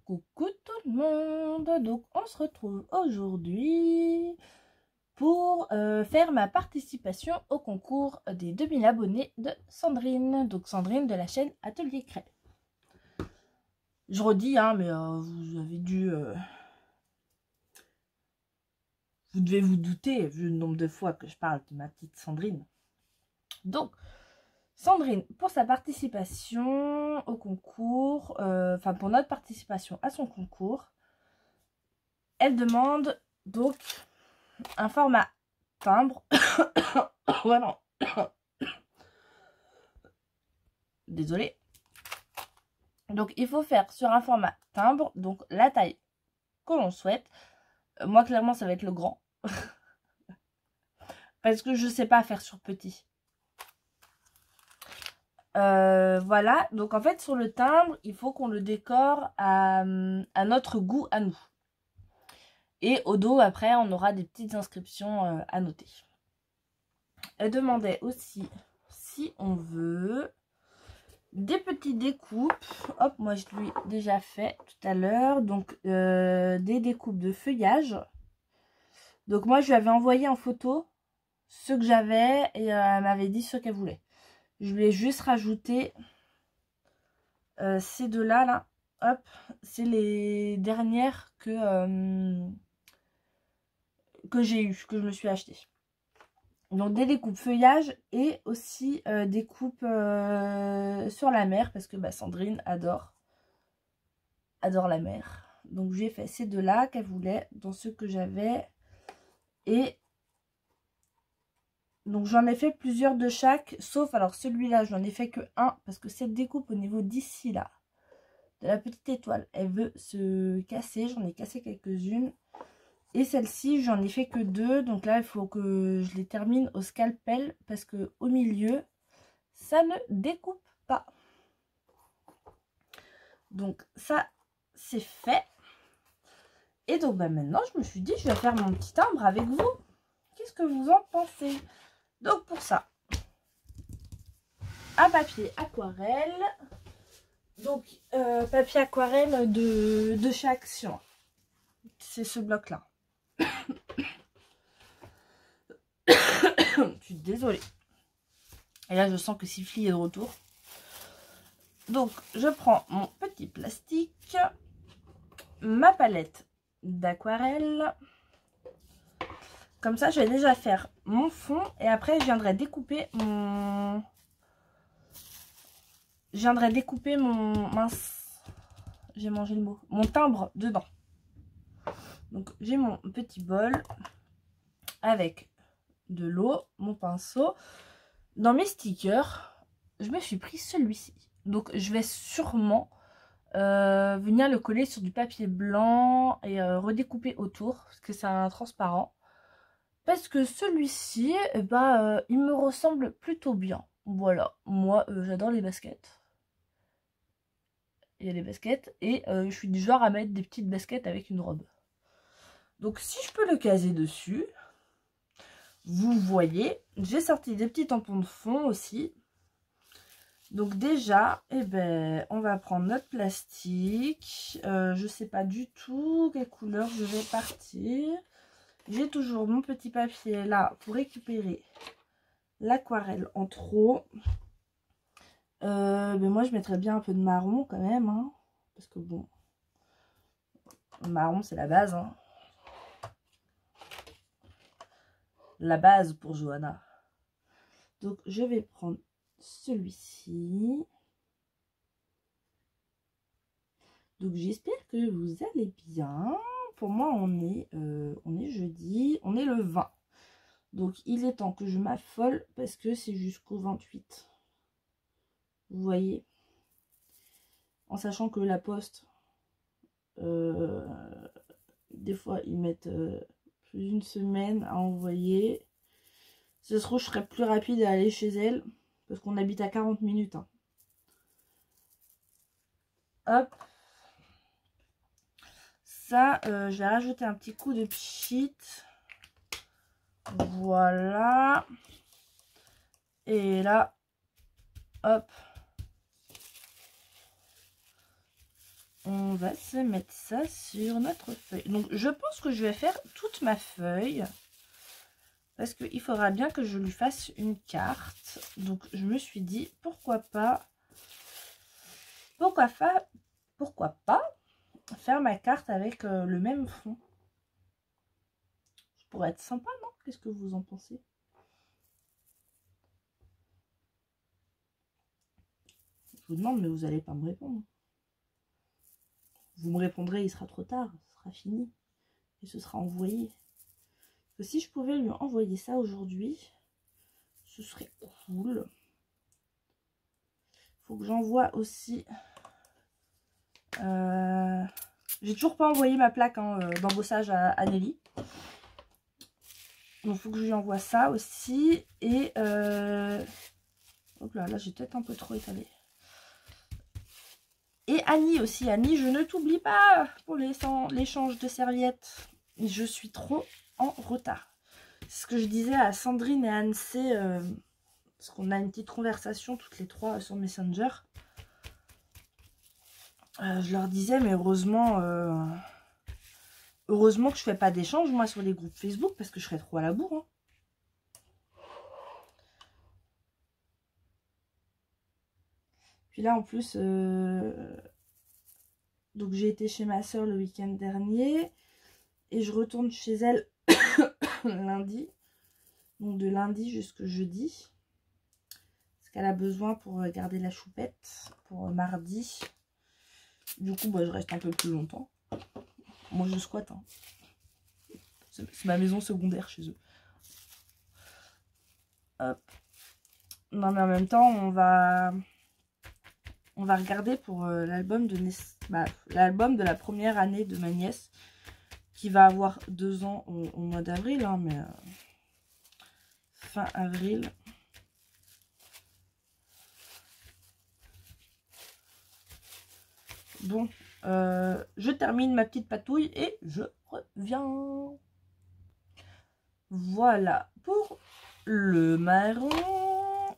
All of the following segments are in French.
Coucou tout le monde, donc on se retrouve aujourd'hui pour faire ma participation au concours des 2000 abonnés de Sandrine, donc Sandrine de la chaîne Atelier Crêpe. Je redis, hein, mais vous avez dû... vous devez vous douter, vu le nombre de fois que je parle de ma petite Sandrine. Donc, Sandrine, pour sa participation au concours, enfin pour notre participation à son concours, elle demande donc un format timbre. Voilà. Désolée. Donc il faut faire sur un format timbre, donc la taille que l'on souhaite. Moi clairement ça va être le grand. Parce que je sais pas faire sur petit. Voilà, donc en fait sur le timbre, il faut qu'on le décore à notre goût à nous. Et au dos, après, on aura des petites inscriptions à noter. Elle demandait aussi si on veut des petites découpes. Hop, moi je lui ai déjà fait tout à l'heure. Donc des découpes de feuillage. Donc moi je lui avais envoyé en photo ce que j'avais et elle m'avait dit ce qu'elle voulait. Je lui ai juste rajouté ces deux-là, là. Hop, c'est les dernières que j'ai eues, que je me suis achetées. Donc des découpes feuillage et aussi des coupes sur la mer parce que Sandrine adore la mer. Donc j'ai fait ces deux-là qu'elle voulait dans ceux que j'avais. Et donc j'en ai fait plusieurs de chaque, sauf alors celui-là j'en ai fait que un parce que cette découpe au niveau d'ici là, de la petite étoile, elle veut se casser. J'en ai cassé quelques-unes. Et celle-ci, j'en ai fait que deux. Donc là, il faut que je les termine au scalpel parce que au milieu, ça ne découpe pas. Donc ça, c'est fait. Et donc maintenant, je me suis dit, je vais faire mon petit timbre avec vous. Qu'est-ce que vous en pensez? Donc pour ça, un papier aquarelle. Donc papier aquarelle de chez Action. C'est ce bloc-là. Je suis désolée. Et là, je sens que Siffly est de retour. Donc, je prends mon petit plastique, ma palette d'aquarelle. Comme ça, je vais déjà faire mon fond. Et après, je viendrai découper mon... Mince, j'ai mangé le mot. Mon timbre dedans. Donc, j'ai mon petit bol avec de l'eau, mon pinceau. Dans mes stickers, je me suis pris celui-ci. Donc je vais sûrement venir le coller sur du papier blanc et redécouper autour parce que c'est un transparent. Parce que celui-ci, il me ressemble plutôt bien. Voilà, moi j'adore les baskets. Il y a des baskets et je suis du genre à mettre des petites baskets avec une robe. Donc si je peux le caser dessus, vous voyez, j'ai sorti des petits tampons de fond aussi. Donc déjà, on va prendre notre plastique. Je sais pas du tout quelle couleur je vais partir. J'ai toujours mon petit papier là pour récupérer l'aquarelle en trop. Moi, je mettrais bien un peu de marron quand même. Hein, parce que bon, le marron, c'est la base. Hein. La base pour Johanna. Donc, je vais prendre celui-ci. Donc j'espère que vous allez bien. Pour moi on est jeudi, on est le 20. Donc il est temps que je m'affole parce que c'est jusqu'au 28. Vous voyez. En sachant que la poste, des fois ils mettent plus d'une semaine à envoyer. Ce serait, je serais plus rapide à aller chez elle. Parce qu'on habite à 40 minutes. Hein. Hop. Ça, je vais rajouter un petit coup de pchit. Voilà. Et là, hop. on va se mettre ça sur notre feuille. Donc je pense que je vais faire toute ma feuille. Parce qu'il faudra bien que je lui fasse une carte. Donc je me suis dit, pourquoi pas faire ma carte avec le même fond. Ça pourrait être sympa, non? Qu'est-ce que vous en pensez? Je vous demande, mais vous n'allez pas me répondre. Vous me répondrez, il sera trop tard, ce sera fini. Et ce sera envoyé. Que si je pouvais lui envoyer ça aujourd'hui, ce serait cool. Faut que j'envoie aussi... J'ai toujours pas envoyé ma plaque d'embossage à Nelly. Donc il faut que je lui envoie ça aussi. Et... Hop là, là j'ai peut-être un peu trop étalé. Et Annie aussi. Annie, je ne t'oublie pas pour l'échange de serviettes. Je suis trop en retard. C'est ce que je disais à Sandrine et à Anne-C. Parce qu'on a une petite conversation toutes les trois sur Messenger. Je leur disais, mais heureusement que je fais pas d'échange, moi, sur les groupes Facebook, parce que je serais trop à la bourre. Hein. Puis là, en plus, donc j'ai été chez ma soeur le week-end dernier. Et je retourne chez elle lundi. Donc de lundi jusqu'au jeudi. Parce qu'elle a besoin pour garder la choupette pour mardi. Du coup, bah, je reste un peu plus longtemps. Moi, je squatte. Hein. C'est ma maison secondaire chez eux. Hop. Non, mais en même temps, on va regarder pour l'album de la première année de ma nièce. Qui va avoir 2 ans au mois d'avril. Hein, mais fin avril. Bon, je termine ma petite patouille et je reviens. Voilà pour le marron.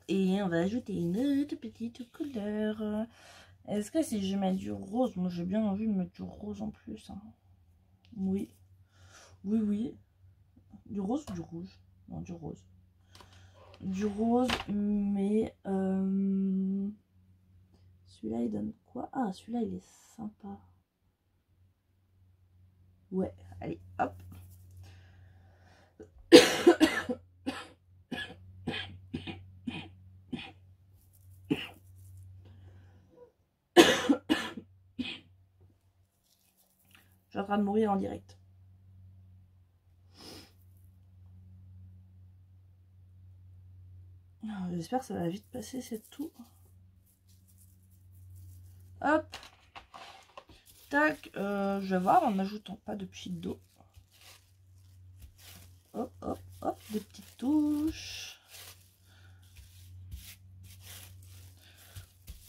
Et on va ajouter une autre petite couleur. Est-ce que si je mets du rose, moi j'ai bien envie de mettre du rose en plus. Hein. Oui. Oui, oui. Du rose ou du rouge? Non, du rose. Du rose, mais... celui-là, il donne quoi? Ah, celui-là, il est sympa. Ouais, allez, hop. Je suis en train de mourir en direct. J'espère que ça va vite passer, c'est tout. Hop. Tac. Je vais voir en n'ajoutant pas de petite d'eau. Hop, hop, hop. Des petites touches.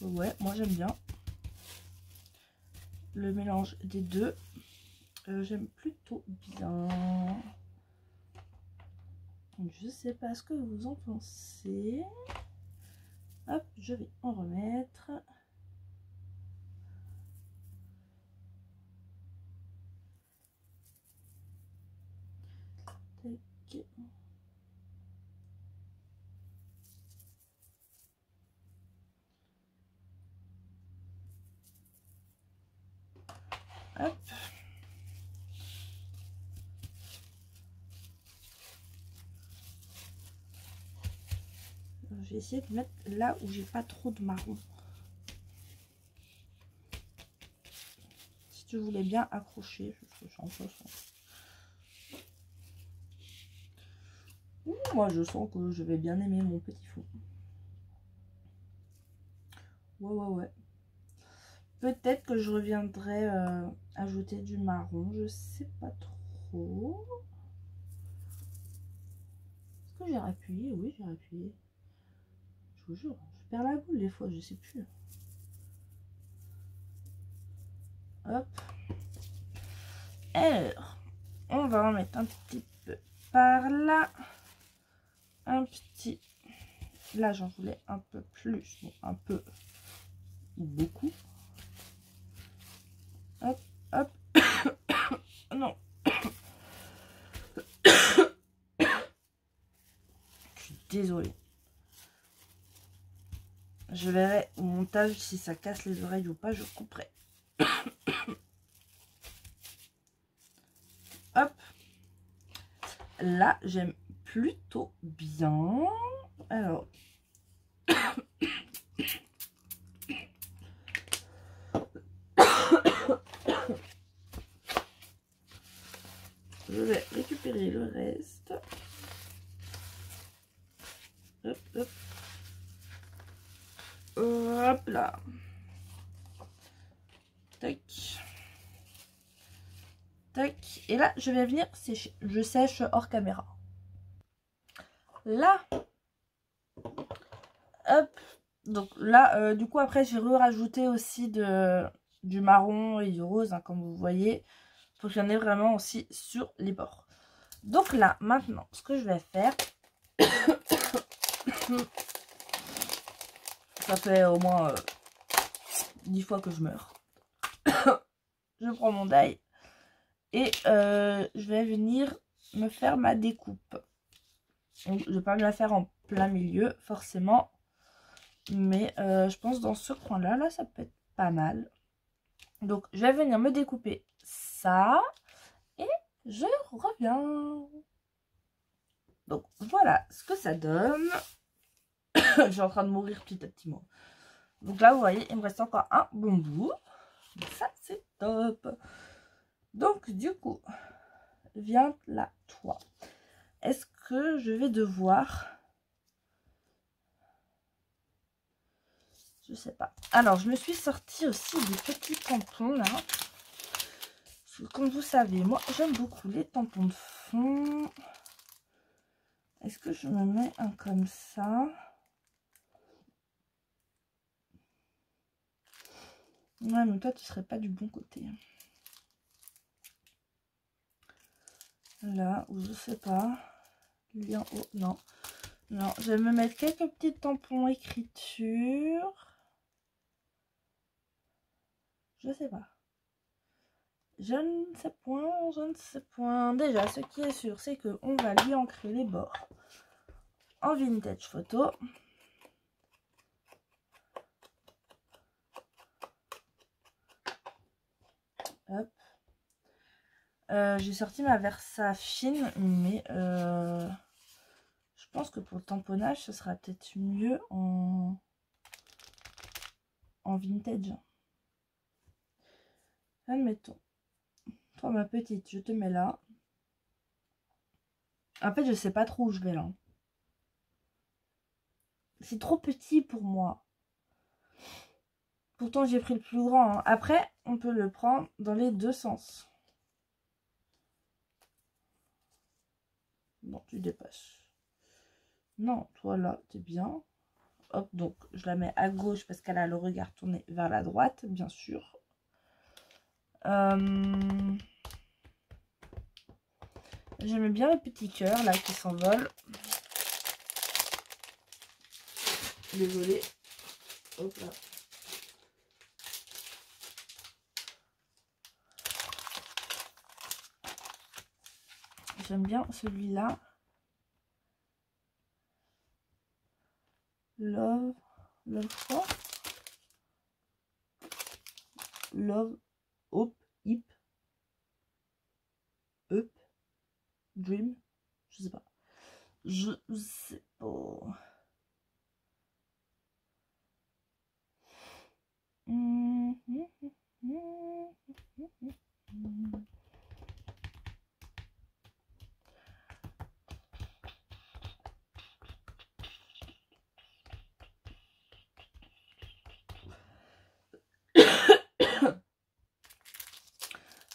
Ouais, moi j'aime bien. Le mélange des deux. J'aime plutôt bien. Je sais pas ce que vous en pensez. Hop, je vais en remettre. Tac. Hop. Je vais essayer de mettre là où j'ai pas trop de marron. Si tu voulais bien accrocher, je sens ça. Moi je sens que je vais bien aimer mon petit fond. Ouais. Peut-être que je reviendrai ajouter du marron, je sais pas trop. Est-ce que j'ai appuyé? Oui, j'ai appuyé. Je vous jure, je perds la boule des fois, je sais plus. Hop. Alors, on va en mettre un petit peu par là. Un petit... Là, j'en voulais un peu plus. Bon, un peu ou beaucoup. montage, si ça casse les oreilles ou pas, je couperai. Hop. Là, j'aime plutôt bien. Alors. Je vais récupérer le reste. Hop, hop. Hop là. Tac. Tac. Et là, je vais venir sécher. Je sèche hors caméra. Là. Hop. Donc là, du coup, après, j'ai rajouté aussi du marron et du rose, hein, comme vous voyez. Pour qu'il y en ait vraiment aussi sur les bords. Donc là, maintenant, ce que je vais faire... Ça fait au moins 10 fois que je meurs. Je prends mon die. Et je vais venir me faire ma découpe. Donc, je ne vais pas me la faire en plein milieu, forcément. Mais je pense dans ce coin-là, là, ça peut être pas mal. Donc, je vais venir me découper ça. Et je reviens. Donc, voilà ce que ça donne. Je suis en train de mourir petit à petit, moi. Donc là, vous voyez, il me reste encore un bon bout. Ça, c'est top. Donc, du coup, viens là, toi. Est-ce que je vais devoir... Je sais pas. Alors, je me suis sortie aussi des petits tampons, là. Parce que, comme vous savez, moi, j'aime beaucoup les tampons de fond. Est-ce que je me mets un comme ça? Ouais, mais toi, tu serais pas du bon côté. Là, ou je sais pas. Lui en haut, non. Non, je vais me mettre quelques petits tampons écriture. Je sais pas. Je ne sais point, je ne sais point. Déjà, ce qui est sûr, c'est qu'on va lui ancrer les bords en vintage photo. Hop. J'ai sorti ma Versa fine, mais je pense que pour le tamponnage, ce sera peut-être mieux en vintage. Admettons. Toi, ma petite, je te mets là. En fait, je sais pas trop où je vais là. C'est trop petit pour moi. Pourtant, j'ai pris le plus grand. Hein. Après, on peut le prendre dans les deux sens. Bon, tu dépasses. Non, toi là, t'es bien. Hop, donc je la mets à gauche parce qu'elle a le regard tourné vers la droite, bien sûr. J'aime bien les petits cœurs là qui s'envolent. Désolée. Hop là. J'aime bien celui-là. Love quoi? Love, Hope, Hip, Up, Dream. Je sais pas. Je sais pas.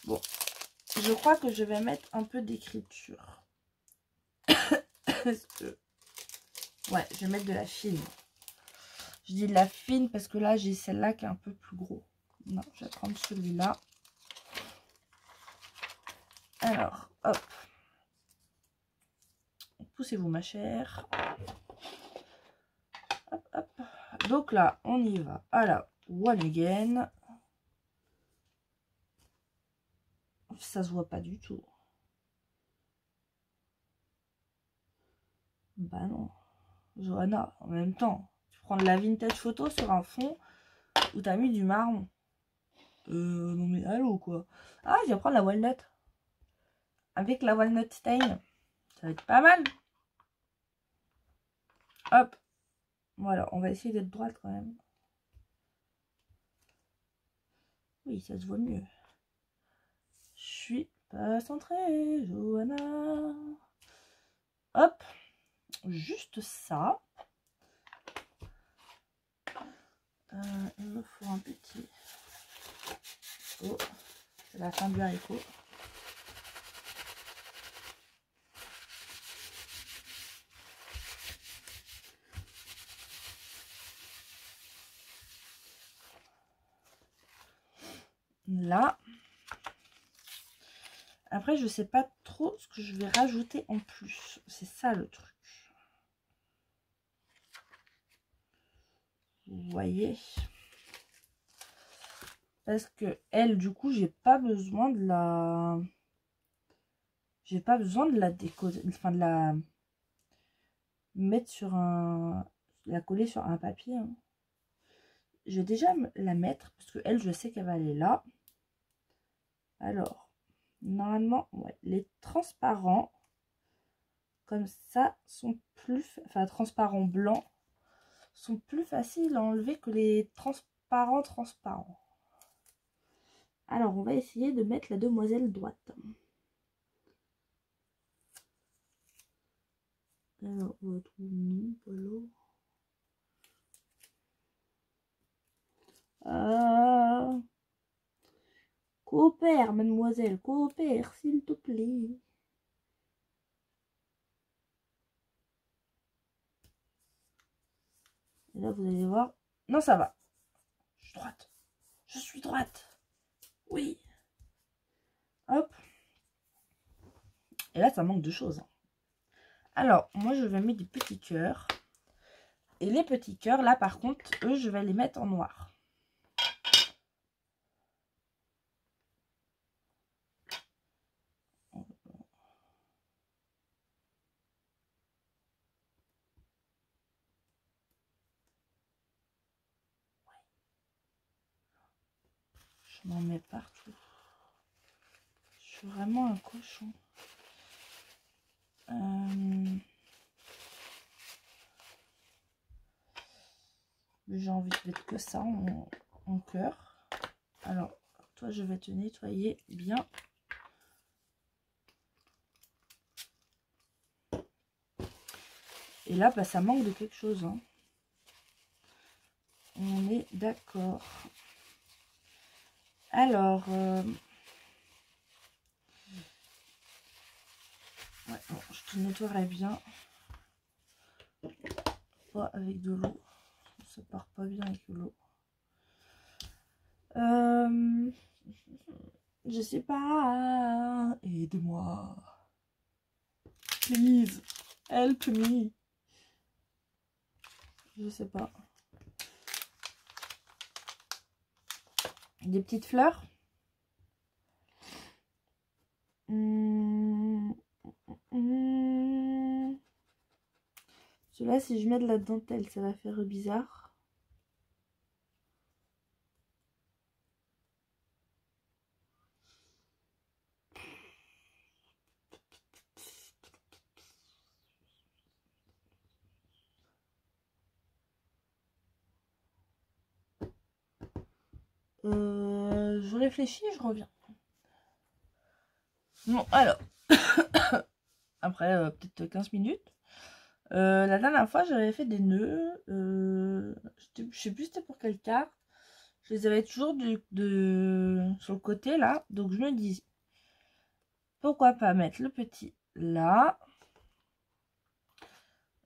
Bon, je crois que je vais mettre un peu d'écriture. Parce que... Ouais, je vais mettre de la fine. Je dis de la fine parce que là, j'ai celle-là qui est un peu plus gros. Non, je vais prendre celui-là. Alors, hop. Poussez-vous, ma chère. Hop, hop. Donc là, on y va. Alors, one again. Ça se voit pas du tout. Bah non. Johanna, en même temps, tu prends de la vintage photo sur un fond Ou t'as mis du marron? Non mais allô quoi. Ah, je vais prendre la walnut. Avec la walnut stain. Ça va être pas mal. Hop. Voilà, on va essayer d'être droite quand même. Oui, ça se voit mieux. Je suis pas centrée, Johanna. Hop. Juste ça. Il me faut un petit. Oh, c'est la fin du haricot. Là. Après, je sais pas trop ce que je vais rajouter en plus. C'est ça le truc. Vous voyez? Parce que elle, du coup, j'ai pas besoin de la... J'ai pas besoin de la décorer, enfin de la mettre sur un... La coller sur un papier. Hein. Je vais déjà la mettre, parce que elle, je sais qu'elle va aller là. Alors, normalement, ouais, les transparents, comme ça, sont plus... Enfin, transparents blancs, sont plus faciles à enlever que les transparents. Alors, on va essayer de mettre la demoiselle droite. Alors, on va trouver non, pas là. Ah, coopère, mademoiselle, coopère, s'il te plaît. Et là, vous allez voir. Non, ça va. Je suis droite. Je suis droite. Oui. Hop. Et là, ça manque de choses. Alors, moi, je vais mettre des petits cœurs. Et les petits cœurs, là, par contre, eux, je vais les mettre en noir. Je m'en mets partout. Je suis vraiment un cochon. J'ai envie de mettre que ça en cœur. Alors, toi, je vais te nettoyer bien. Et là, bah, ça manque de quelque chose. Hein. On est d'accord. Alors, ouais, bon, je te nettoierai bien. Pas avec de l'eau. Ça part pas bien avec de l'eau. Je sais pas. Aide-moi. Please. Help me. Je sais pas. Des petites fleurs. Celui-là, si je mets de la dentelle, ça va faire bizarre. Je réfléchis, je reviens. Bon, alors. Après peut-être 15 minutes. La dernière fois, j'avais fait des nœuds. Je sais plus c'était pour quelle carte. Je les avais toujours sur le côté là. Donc je me dis, pourquoi pas mettre le petit là.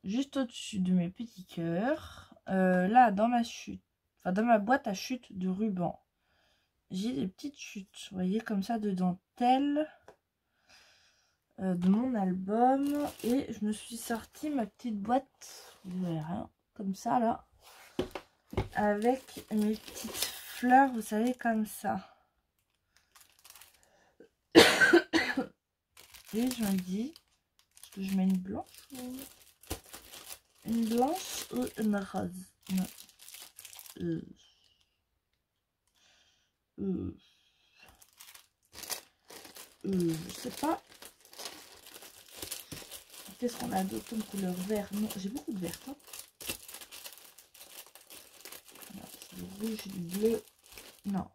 Juste au-dessus de mes petits cœurs. Là, dans ma chute. Enfin, dans ma boîte à chute de ruban. J'ai des petites chutes, vous voyez, comme ça, de dentelle. De mon album. Et je me suis sorti ma petite boîte. Vous verrez rien. Comme ça, là. Avec mes petites fleurs, vous savez, comme ça. Et je me dis, est-ce que je mets une blanche ou une rose? Non. Je sais pas. Qu'est-ce qu'on a d'autre comme couleur? Vert. Non, j'ai beaucoup de vert. Hein. Du rouge, du bleu. Non.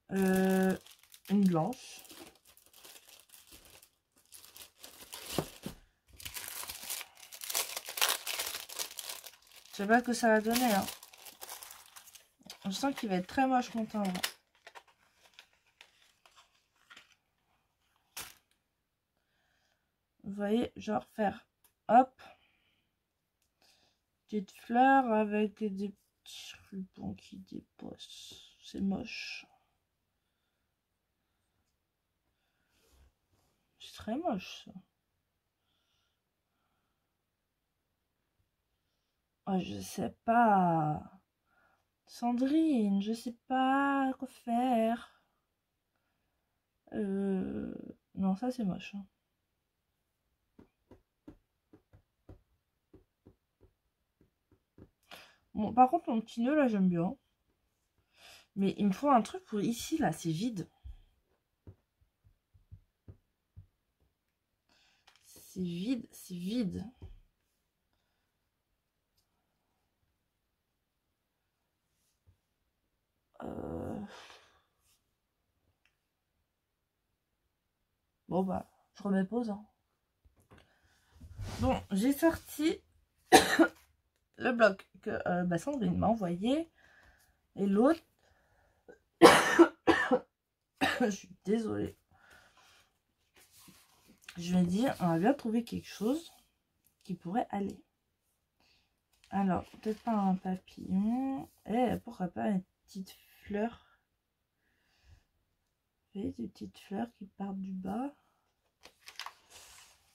Une blanche. Je sais pas ce que ça va donner. Hein. Je sens qu'il va être très moche mon timbre. Vous voyez, genre faire hop. Petite fleur avec des petits rubans qui dépassent. C'est moche. C'est très moche ça. Oh, je sais pas. Sandrine, je sais pas quoi faire. Non, ça c'est moche. Hein. Bon, par contre, mon petit nœud là, j'aime bien. Mais il me faut un truc pour ici là, c'est vide. C'est vide, c'est vide. Bon bah, je remets pause. Hein. Bon, j'ai sorti le bloc que Sandrine m'a envoyé. Et l'autre, je suis désolée. Je vais dire, on va bien trouver quelque chose qui pourrait aller. Alors, peut-être pas un papillon. Et pourquoi pas une petite fleur. Vous voyez, des petites fleurs qui partent du bas.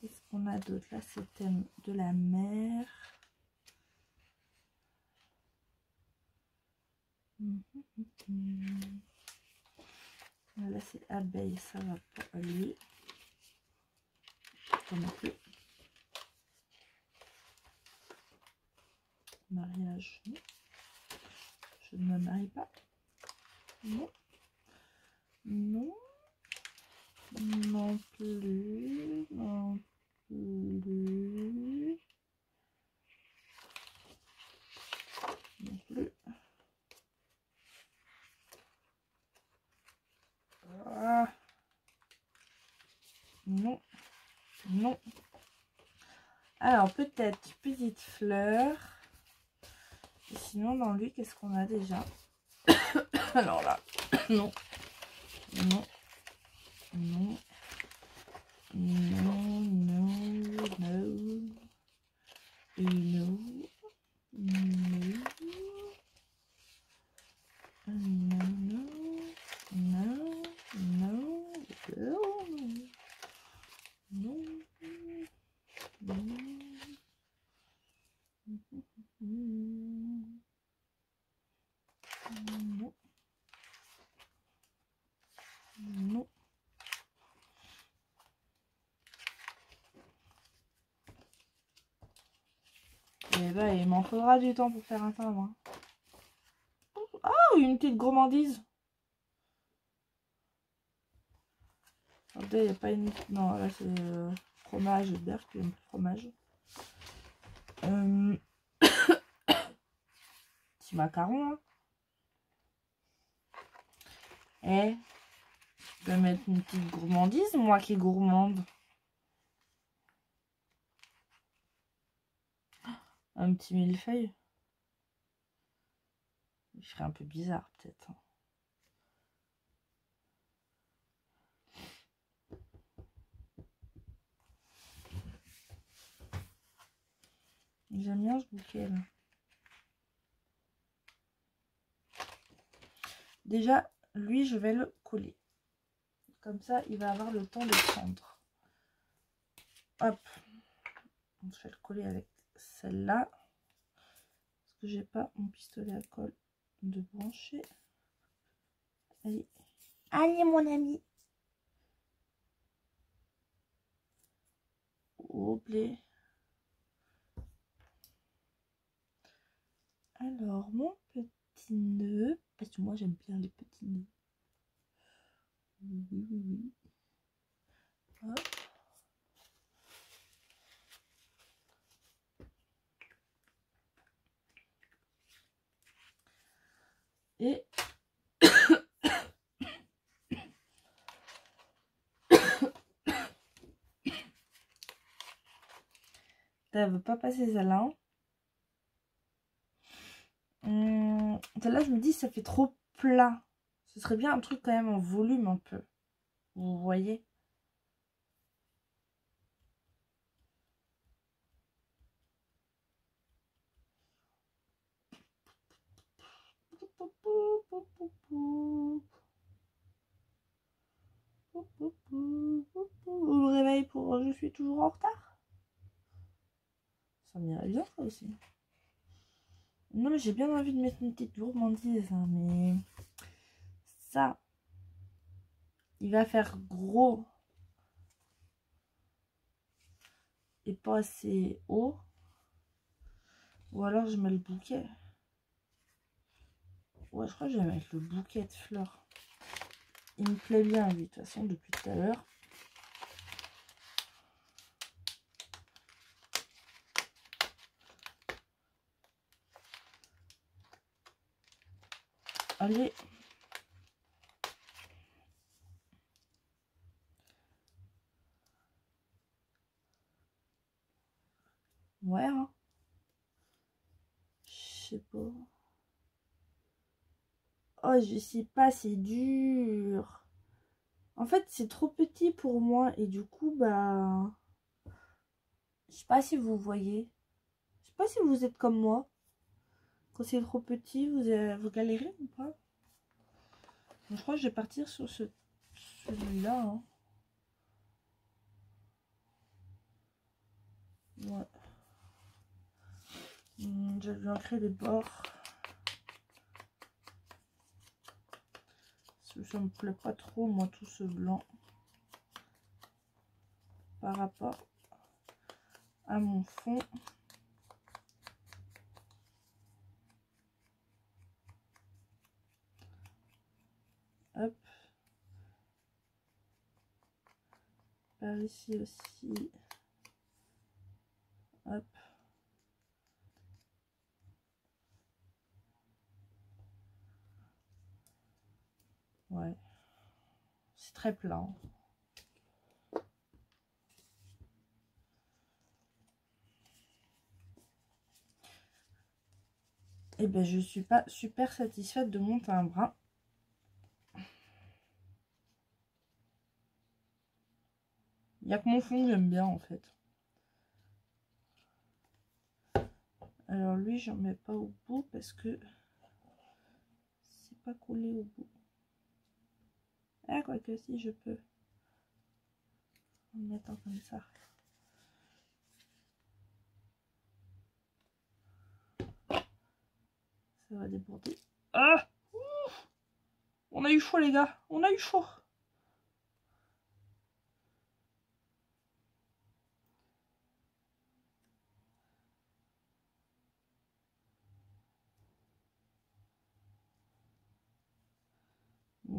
Qu'est-ce qu'on a d'autre? Là, c'est thème de la mer. Là, c'est abeille, ça va pas aller. Pas non plus. Mariage, non. Je ne me marie pas. Non. Non. Non plus. Non plus. Non plus. Ah. Non. Non. Alors, peut-être petite fleur. Et sinon, dans lui, qu'est-ce qu'on a déjà? Alors là, non. Non. Non. Non, non, non. Et non. Non. Non, non. Non. Non. Non. Non. Non. Non. Et bah, il m'en faudra du temps pour faire un timbre. Hein. Oh, une petite gourmandise. Attendez, il n'y a pas une... Non, là, c'est fromage, Berk, il y a un fromage. Petit macaron. Hein. Et je peux mettre une petite gourmandise, moi qui est gourmande. Un petit millefeuille. Il ferait un peu bizarre, peut-être. J'aime bien ce bouquet là. Déjà, lui, je vais le coller. Comme ça, il va avoir le temps de prendre. Hop. Je vais le coller avec celle-là. Parce que j'ai pas mon pistolet à colle de brancher. Allez. Allez, mon ami. Hop là. Alors, mon petit nœud Parce que moi j'aime bien les petits nœuds. Oui, oui, oui. Hop. Et elle veut pas passer celle-là. Celle-là, je me dis, ça fait trop plat. Ce serait bien un truc quand même en volume un peu. Vous voyez? Vous me réveillez pour je suis toujours en retard. Ça m'irait bien ça aussi. Non mais j'ai bien envie de mettre une petite gourmandise hein, mais ça il va faire gros et pas assez haut. Ou alors je mets le bouquet. Ouais, je crois que je vais mettre le bouquet de fleurs. Il me plaît bien lui de toute façon depuis tout à l'heure. Allez. Ouais, hein. Je sais pas. Oh, je sais pas, c'est dur. En fait, c'est trop petit pour moi et du coup, bah... Je sais pas si vous voyez. Je sais pas si vous êtes comme moi. Quand c'est trop petit, vous galérez ou pas? Je crois que je vais partir sur celui-là. Hein. Ouais. Je vais créer les bords. Ça me plaît pas trop, moi, tout ce blanc. Par rapport à mon fond. Hop. Par ici aussi. Hop. Ouais. C'est très plat. Et ben je suis pas super satisfaite de mon timbre. Hein. Il n'y a que mon fond que j'aime bien en fait. Alors lui, j'en mets pas au bout parce que c'est pas collé au bout. Ah, quoique si, je peux. En mettant comme ça. Ça va déborder. Ah! Ouf! On a eu chaud les gars, on a eu chaud.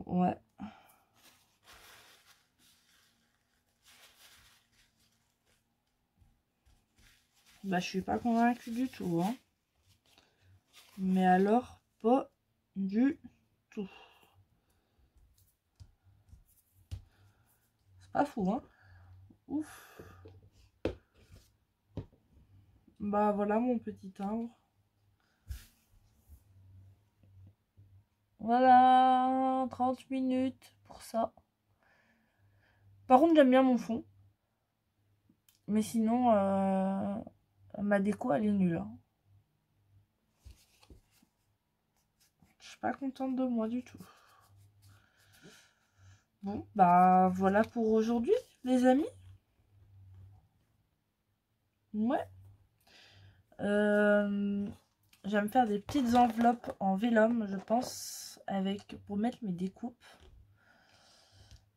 Ouais. Bah je suis pas convaincue du tout. Hein. Mais alors, pas du tout. C'est pas fou, hein. Ouf. Bah voilà mon petit timbre. Voilà, 30 minutes pour ça. Par contre, j'aime bien mon fond. Mais sinon, ma déco, elle est nulle. Hein. Je suis pas contente de moi du tout. Bon, bah voilà pour aujourd'hui, les amis. Ouais. Je vais me faire des petites enveloppes en vélum, je pense, pour mettre mes découpes.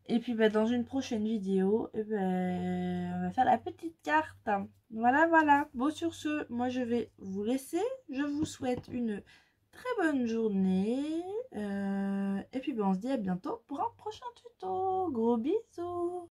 Et puis bah, dans une prochaine vidéo, on va faire la petite carte. Voilà, voilà. Bon, sur ce, moi je vais vous laisser. Je vous souhaite une très bonne journée. Et puis on se dit à bientôt pour un prochain tuto. Gros bisous.